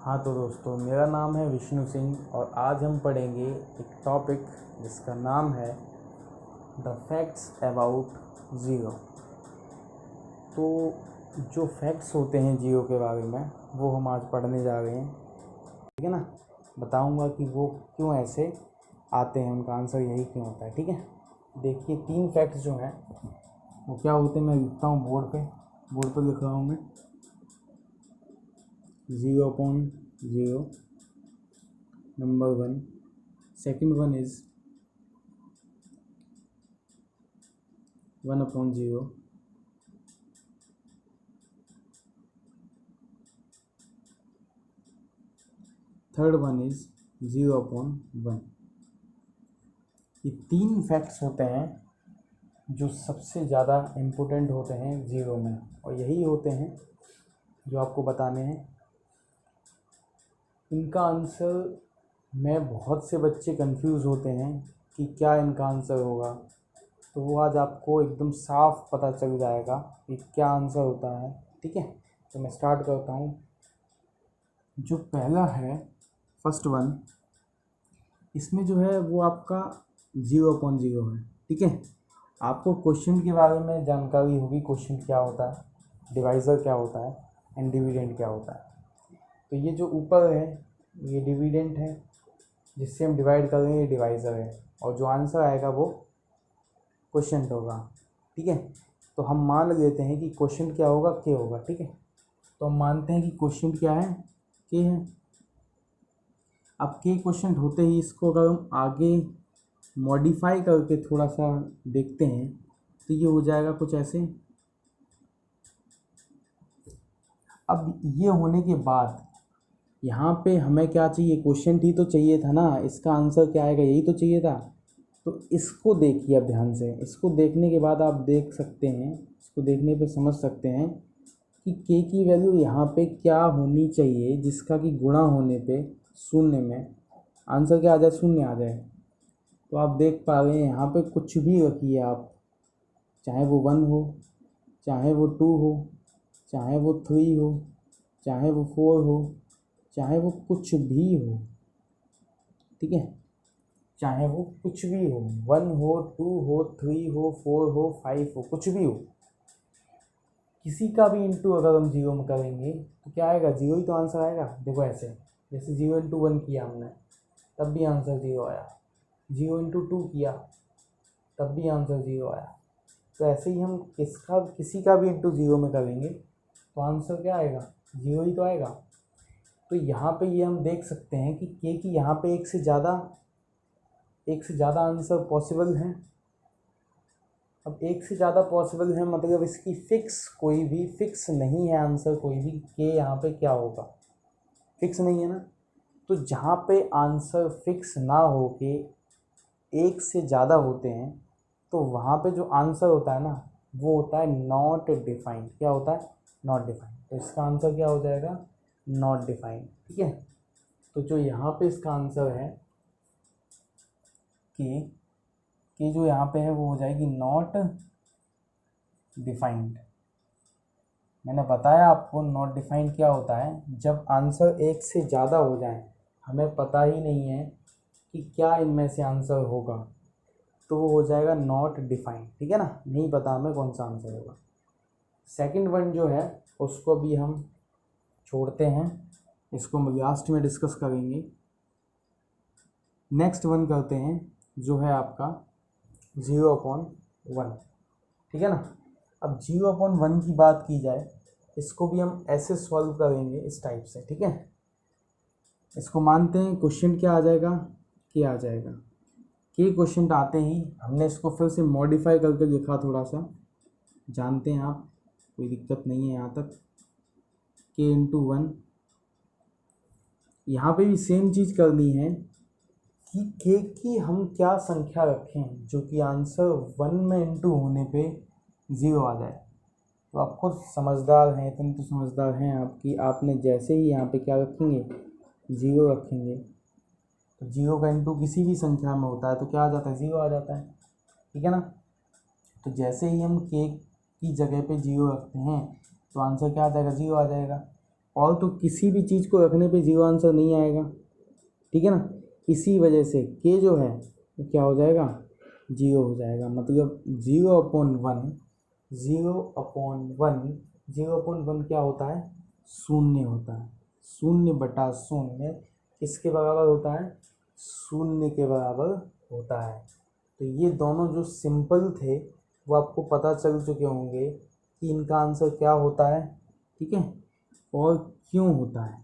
हाँ तो दोस्तों, मेरा नाम है विष्णु सिंह और आज हम पढ़ेंगे एक टॉपिक जिसका नाम है द फैक्ट्स अबाउट ज़ीरो। तो जो फैक्ट्स होते हैं ज़ीरो के बारे में वो हम आज पढ़ने जा रहे हैं, ठीक है ना। बताऊंगा कि वो क्यों ऐसे आते हैं, उनका आंसर यही क्यों होता है, ठीक है। देखिए 3 फैक्ट्स जो हैं वो क्या होते हैं, मैं लिखता हूँ बोर्ड पर लिख रहा हूँ मैं 0/0 number 1। Second one is 1/0। Third one is 0/1। ये 3 फैक्ट्स होते हैं जो सबसे ज़्यादा इम्पोर्टेंट होते हैं ज़ीरो में, और यही होते हैं जो आपको बताने हैं। इनका आंसर में बहुत से बच्चे कंफ्यूज होते हैं कि क्या इनका आंसर होगा, तो वो आज आपको एकदम साफ पता चल जाएगा कि क्या आंसर होता है, ठीक है। तो मैं स्टार्ट करता हूँ। जो पहला है फर्स्ट वन, इसमें जो है वो आपका 0/0 है, ठीक है। आपको क्वेश्चन के बारे में जानकारी होगी, क्वेश्चन क्या होता है, डिवाइज़र क्या होता है एंड डिविडेंड क्या होता है। तो ये जो ऊपर है ये डिविडेंड है, जिससे हम डिवाइड कर रहे हैं, ये डिवाइज़र है, और जो आंसर आएगा वो क्वेश्चन होगा, ठीक है। तो हम मान लेते हैं कि क्वेश्चन क्या होगा, के होगा, ठीक है। तो हम मानते हैं कि क्वेश्चन क्या है, के है। अब के क्वेश्चन होते ही इसको अगर हम आगे मॉडिफाई करके थोड़ा सा देखते हैं तो ये हो जाएगा कुछ ऐसे। अब ये होने के बाद यहाँ पे हमें क्या चाहिए, क्वेश्चन ही तो चाहिए था ना, इसका आंसर क्या आएगा यही तो चाहिए था। तो इसको देखिए अब ध्यान से, इसको देखने के बाद आप देख सकते हैं, इसको देखने पे समझ सकते हैं कि के की वैल्यू यहाँ पे क्या होनी चाहिए, जिसका कि गुणा होने पे शून्य में आंसर क्या आ जाए, शून्य आ जाए। तो आप देख पा रहे हैं यहाँ पे कुछ भी रखिए आप, चाहे वो 1 हो, चाहे वो 2 हो, चाहे वो 3 हो, चाहे वो 4 हो, चाहे वो कुछ भी हो, ठीक है। चाहे वो कुछ भी हो, 1 हो, 2 हो, 3 हो, 4 हो, 5 हो, कुछ भी हो, किसी का भी इंटू अगर हम 0 में करेंगे तो क्या आएगा, 0 ही तो आंसर आएगा। देखो ऐसे, जैसे 0/1 किया हमने तब भी आंसर 0 आया, 0/2 किया तब भी आंसर 0 आया। तो ऐसे ही हम किसी का भी इंटू 0 में करेंगे तो आंसर क्या आएगा, 0 ही तो आएगा। तो यहाँ पे ये हम देख सकते हैं कि के की यहाँ पे एक से ज़्यादा आंसर पॉसिबल हैं। अब एक से ज़्यादा पॉसिबल है मतलब इसकी कोई भी फिक्स नहीं है आंसर, कोई भी के यहाँ पे क्या होगा फिक्स नहीं है ना। तो जहाँ पे आंसर फिक्स ना हो के एक से ज़्यादा होते हैं तो वहाँ पे जो आंसर होता है ना वो होता है नॉट डिफाइंड। क्या होता है, नॉट डिफाइंड। तो इसका आंसर क्या हो जाएगा, नॉट डिफाइंड, ठीक है। तो जो यहाँ पे इसका आंसर है कि जो यहाँ पे है वो हो जाएगी नॉट डिफाइंड। मैंने बताया आपको नॉट डिफाइंड क्या होता है, जब आंसर एक से ज़्यादा हो जाए, हमें पता ही नहीं है कि क्या इनमें से आंसर होगा, तो वो हो जाएगा नॉट डिफाइंड, ठीक है ना। नहीं पता हमें कौन सा आंसर होगा। सेकंड वन जो है उसको भी हम छोड़ते हैं, इसको हम लास्ट में डिस्कस करेंगे। नेक्स्ट वन करते हैं जो है आपका 0/1, ठीक है ना। अब 0/1 की बात की जाए, इसको भी हम ऐसे सॉल्व करेंगे इस टाइप से, ठीक है। इसको मानते हैं क्वेश्चन क्या आ जाएगा, क्या आ जाएगा कि क्वेश्चन आते ही हमने इसको फिर से मॉडिफाई करके लिखा, थोड़ा सा जानते हैं आप, कोई दिक्कत नहीं है यहाँ तक। k/1, यहाँ पे भी सेम चीज़ करनी है कि के की हम क्या संख्या रखें जो कि आंसर 1 में इंटू होने पे 0 आ जाए। तो आप खुद समझदार हैं, इतने तो समझदार हैं आप कि आपने जैसे ही यहाँ पे क्या रखेंगे, 0 रखेंगे, तो 0 का इंटू किसी भी संख्या में होता है तो क्या आ जाता है, 0 आ जाता है, ठीक है ना। तो जैसे ही हम के की जगह पे 0 रखते हैं तो आंसर क्या आ जाएगा, 0 आ जाएगा। और तो किसी भी चीज़ को रखने पे जीरो आंसर नहीं आएगा, ठीक है ना। इसी वजह से के जो है वो क्या हो जाएगा, जीरो हो जाएगा। मतलब 0/1, 0/1, 0/1 क्या होता है, शून्य होता है। 0/0 किसके बराबर होता है, शून्य के बराबर होता है। तो ये दोनों जो सिंपल थे वो आपको पता चल चुके होंगे कि इनका आंसर क्या होता है, ठीक है, और क्यों होता है।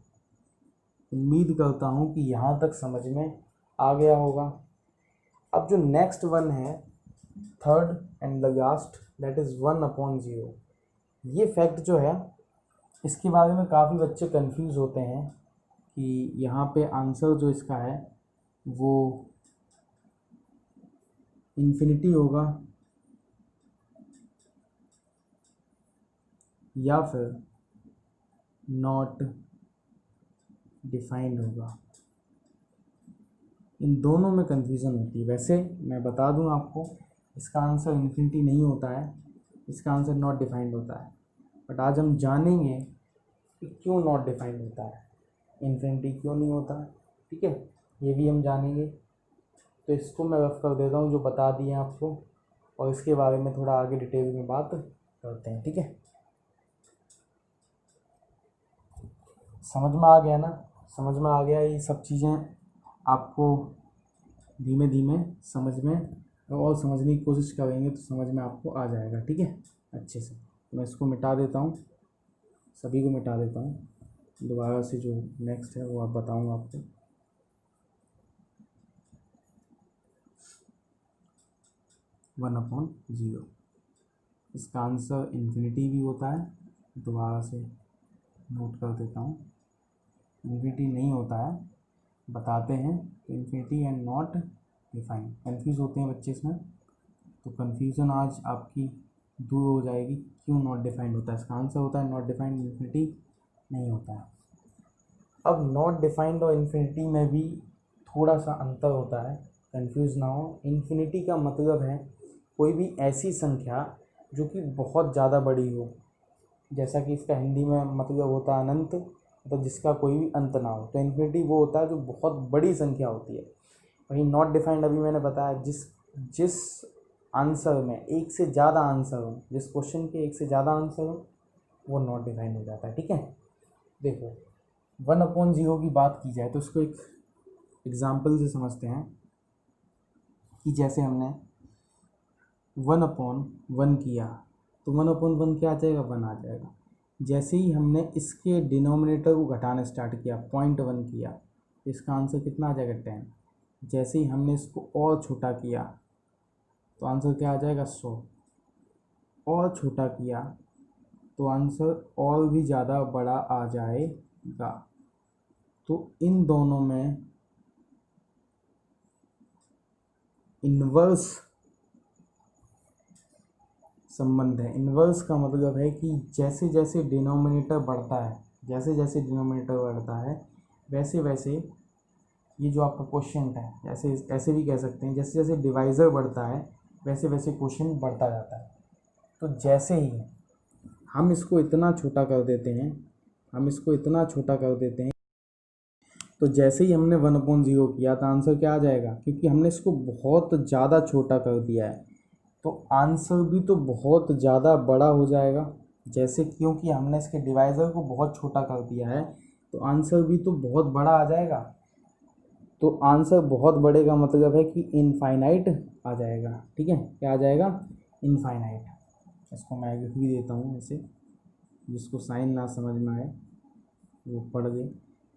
उम्मीद करता हूँ कि यहाँ तक समझ में आ गया होगा। अब जो नेक्स्ट वन है, third and the last, that is 1/0। ये फैक्ट जो है इसके बारे में काफ़ी बच्चे कंफ्यूज होते हैं कि यहाँ पे आंसर जो इसका है वो इन्फिनिटी होगा या फिर नॉट डिफाइंड होगा। इन दोनों में कन्फ्यूज़न होती है। वैसे मैं बता दूं आपको, इसका आंसर इन्फिनिटी नहीं होता है, इसका आंसर नॉट डिफाइंड होता है। बट आज हम जानेंगे कि क्यों नॉट डिफाइंड होता है, इन्फिनिटी क्यों नहीं होता है, ठीक है, ये भी हम जानेंगे। तो इसको मैं रफ कर देता हूँ जो बता दिए आपको, और इसके बारे में थोड़ा आगे डिटेल में बात करते हैं, ठीक है। समझ में आ गया ना, समझ में आ गया। ये सब चीज़ें आपको धीमे धीमे समझ में, और समझने की कोशिश करेंगे तो समझ में आपको आ जाएगा, ठीक है, अच्छे से। तो मैं इसको मिटा देता हूँ, सभी को मिटा देता हूँ। दोबारा से जो नेक्स्ट है वो आप बताऊँगा आपको। वन अपॉन ज़ीरो, इसका आंसर इन्फिनिटी भी होता है। दोबारा से नोट कर देता हूँ, इन्फिनिटी नहीं होता है, बताते हैं। तो infinity and not defined, confuse होते हैं बच्चे इसमें, तो कन्फ्यूज़न आज आपकी दूर हो जाएगी। क्यों नॉट डिफाइंड होता है, इसका आंसर होता है नॉट डिफाइंड, इन्फिनिटी नहीं होता है। अब नॉट डिफाइंड और इन्फिनिटी में भी थोड़ा सा अंतर होता है, कंफ्यूज ना हो। इन्फिनिटी का मतलब है कोई भी ऐसी संख्या जो कि बहुत ज़्यादा बड़ी हो, जैसा कि इसका हिंदी में मतलब होता है अनंत, तो जिसका कोई भी अंत ना हो। तो इन्फिनिटी वो होता है जो बहुत बड़ी संख्या होती है। वहीं नॉट डिफाइंड अभी मैंने बताया, जिस जिस आंसर में एक से ज़्यादा आंसर हो, जिस क्वेश्चन के एक से ज़्यादा आंसर हो, वो नॉट डिफाइंड हो जाता है, ठीक है। देखो 1/0 की बात की जाए तो उसको एक एग्जाम्पल से समझते हैं कि जैसे हमने 1/1 किया तो 1/1 क्या आ जाएगा, 1 आ जाएगा। जैसे ही हमने इसके डिनोमिनेटर को घटाना स्टार्ट किया, 0.1 किया, तो इसका आंसर कितना आ जाएगा, 10। जैसे ही हमने इसको और छोटा किया तो आंसर क्या आ जाएगा, 100। और छोटा किया तो आंसर और भी ज़्यादा बड़ा आ जाएगा। तो इन दोनों में इन्वर्स संबंध है। इन्वर्स का मतलब है कि जैसे जैसे डिनोमिनेटर बढ़ता है, जैसे जैसे डिनोमिनेटर बढ़ता है, वैसे वैसे ये जो आपका क्वेश्चन है, ऐसे ऐसे भी कह सकते हैं, जैसे जैसे डिवाइज़र बढ़ता है वैसे वैसे क्वेश्चन बढ़ता जाता है। तो जैसे ही हम इसको इतना छोटा कर देते हैं, हम इसको इतना छोटा कर देते हैं, तो जैसे ही हमने 1/0 किया तो आंसर क्या आ जाएगा, क्योंकि हमने इसको बहुत ज़्यादा छोटा कर दिया है तो आंसर भी तो बहुत ज़्यादा बड़ा हो जाएगा। जैसे क्योंकि हमने इसके डिवाइज़र को बहुत छोटा कर दिया है तो आंसर भी तो बहुत बड़ा आ जाएगा। तो आंसर बहुत बड़े का मतलब है कि इनफाइनाइट आ जाएगा, ठीक है, क्या आ जाएगा, इनफाइनाइट। इसको मैं लिख भी देता हूँ ऐसे, जिसको साइन ना समझ में आए वो पढ़ गए।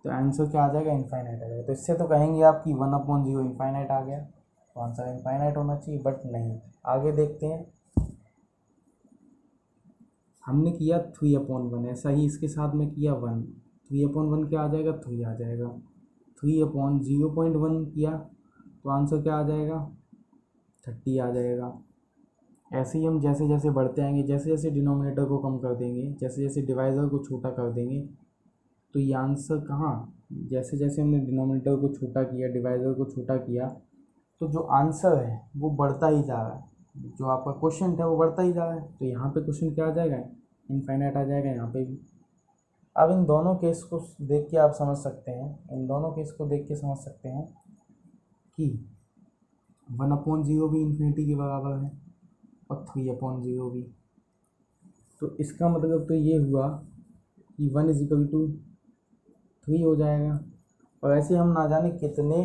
तो आंसर क्या आ जाएगा, इनफाइनाइट आ जाएगा। तो इससे तो कहेंगे आप कि 1/0 इनफाइनाइट आ गया, तो आंसर इनफाइनाइट होना चाहिए, बट नहीं। आगे देखते हैं, हमने किया 3/1, ऐसा ही इसके साथ में किया 1, 3/1 क्या आ जाएगा, 3 आ जाएगा। 3/0.1 किया तो आंसर क्या आ जाएगा, 30 आ जाएगा। ऐसे ही हम जैसे जैसे बढ़ते आएंगे, जैसे जैसे डिनोमिनेटर को कम कर देंगे, जैसे जैसे डिवाइज़र को छोटा कर देंगे, तो ये आंसर कहाँ, जैसे जैसे हमने डिनोमिनेटर को छोटा किया, डिवाइज़र को छोटा किया, तो जो आंसर है वो बढ़ता ही जा रहा है, जो आपका क्वेश्चन था वो बढ़ता ही जा रहा है। तो यहाँ पे क्वेश्चन क्या आ जाएगा, इनफाइनाइट आ जाएगा यहाँ पे भी। अब इन दोनों केस को देख के आप समझ सकते हैं, इन दोनों केस को देख के समझ सकते हैं कि 1/0 भी इन्फिनिटी के बराबर है और 3/0 भी। तो इसका मतलब तो ये हुआ कि 1 = 3 हो जाएगा। और ऐसे हम ना जाने कितने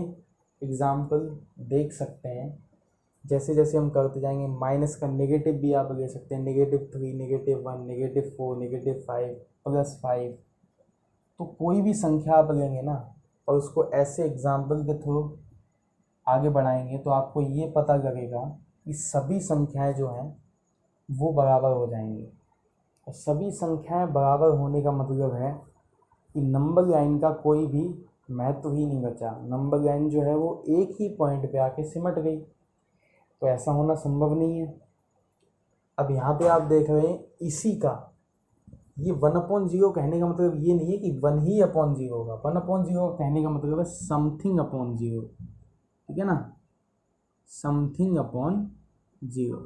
एग्ज़ाम्पल देख सकते हैं, जैसे जैसे हम करते जाएंगे। माइनस का नेगेटिव भी आप ले सकते हैं, -3, -1, -4, -5, +5। तो कोई भी संख्या आप लेंगे ना और उसको ऐसे एग्जाम्पल के थ्रू आगे बढ़ाएंगे तो आपको ये पता लगेगा कि सभी संख्याएं जो हैं वो बराबर हो जाएंगी। और सभी संख्याएं बराबर होने का मतलब है कि नंबर लाइन का कोई भी महत्व ही नहीं बचा। नंबर लाइन जो है वो एक ही पॉइंट पे आके सिमट गई। तो ऐसा होना संभव नहीं है। अब यहाँ पे आप देख रहे हैं इसी का ये 1/0 कहने का मतलब ये नहीं है कि 1 ही अपॉन 0 होगा। 1/0 कहने का मतलब है समथिंग अपॉन 0, ठीक है ना, समथिंग अपॉन 0।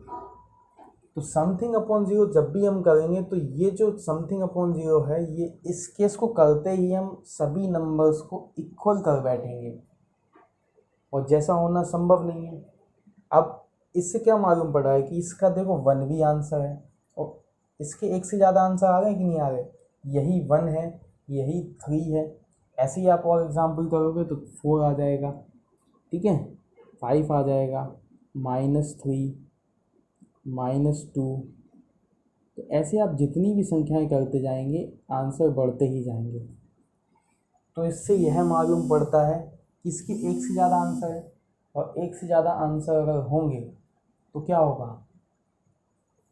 तो समथिंग अपॉन 0 जब भी हम करेंगे तो ये जो समथिंग अपॉन 0 है, ये इस केस को करते ही हम सभी नंबर्स को इक्वल कर बैठेंगे और जैसा होना संभव नहीं है। अब इससे क्या मालूम पड़ रहा है कि इसका देखो 1 भी आंसर है और इसके एक से ज़्यादा आंसर आ गए कि नहीं आ गए। यही 1 है, यही 3 है। ऐसे ही आप और एग्जाम्पल करोगे तो 4 आ जाएगा, ठीक है, 5 आ जाएगा, -3, -2। तो ऐसे आप जितनी भी संख्याएं करते जाएंगे आंसर बढ़ते ही जाएंगे। तो इससे यह मालूम पड़ता है कि इसके एक से ज़्यादा आंसर है और एक से ज़्यादा आंसर अगर होंगे तो क्या होगा,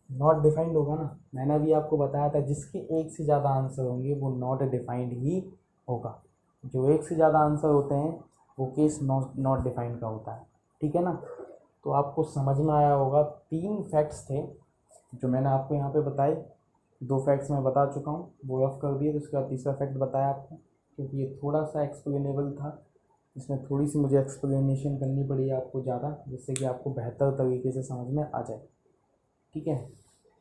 नॉट डिफाइंड होगा ना। मैंने अभी आपको बताया था जिसके एक से ज़्यादा आंसर होंगे वो नॉट डिफाइंड ही होगा। जो एक से ज़्यादा आंसर होते हैं वो केस नॉट डिफाइंड का होता है, ठीक है ना। तो आपको समझ में आया होगा। 3 फैक्ट्स थे जो मैंने आपको यहाँ पे बताए। 2 फैक्ट्स मैं बता चुका हूँ, वो रफ कर दिए। तो उसका तीसरा फैक्ट बताया आपको, क्योंकि ये थोड़ा सा एक्सप्लेनेबल था, इसमें थोड़ी सी मुझे एक्सप्लेनेशन करनी पड़ी आपको ज़्यादा, जिससे कि आपको बेहतर तरीके से समझ में आ जाए, ठीक है।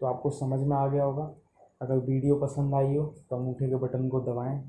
तो आपको समझ में आ गया होगा। अगर वीडियो पसंद आई हो तो अंगूठे के बटन को दबाएं